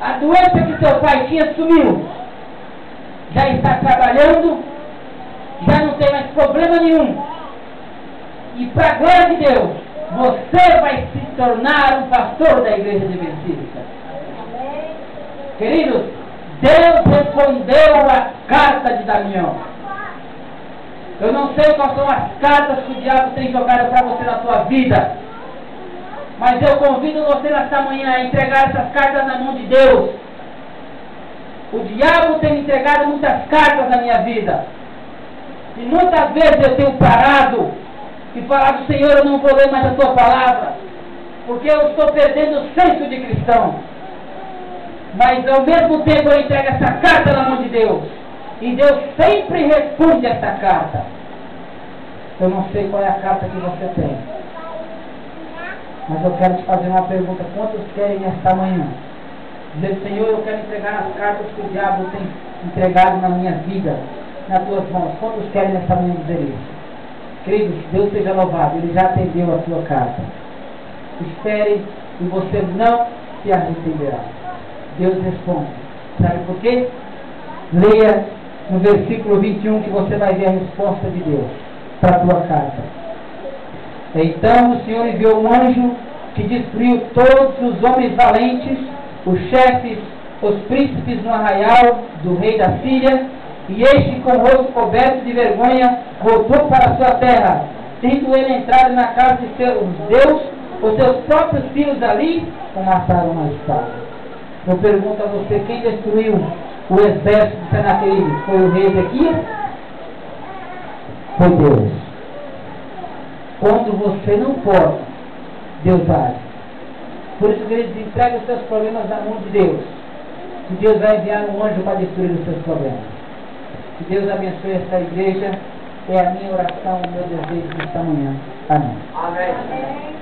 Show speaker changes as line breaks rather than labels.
A doença que teu pai tinha sumiu. Já está trabalhando, já não tem mais problema nenhum. E para a glória de Deus, você vai se tornar um pastor da igreja de Adventista. Queridos, Deus respondeu a carta de Damião. Eu não sei quais são as cartas que o diabo tem jogado para você na sua vida, mas eu convido você nesta manhã a entregar essas cartas na mão de Deus. O diabo tem entregado muitas cartas na minha vida, e muitas vezes eu tenho parado e falado: Senhor, eu não vou ler mais a tua palavra, porque eu estou perdendo o senso de cristão. Mas ao mesmo tempo eu entrego essa carta na mão de Deus, e Deus sempre responde essa carta. Eu não sei qual é a carta que você tem, mas eu quero te fazer uma pergunta: quantos querem nesta manhã dizer: Senhor, eu quero entregar as cartas que o diabo tem entregado na minha vida nas tuas mãos? Quantos querem nesta manhã dizer isso? Queridos, Deus seja louvado, Ele já atendeu a sua carta. Espere e você não se arrependerá. Deus responde. Sabe por quê? Leia no versículo 21 que você vai ver a resposta de Deus para a tua carta. Então o Senhor enviou um anjo que destruiu todos os homens valentes, os chefes, os príncipes no arraial do rei da Síria, e este, com o rosto coberto de vergonha, voltou para a sua terra. Tendo ele entrado na casa de seus Deus, os seus próprios filhos ali o mataram na espada. Eu pergunto a você: quem destruiu o exército de Senaqueribe? Foi o rei Ezequias? Foi Deus. Quando você não pode, Deus age. Por isso, queridos, entregue os seus problemas na mão de Deus, e Deus vai enviar um anjo para destruir os seus problemas. Que Deus abençoe esta igreja. É a minha oração, o meu desejo nesta manhã. Amém.
Amém.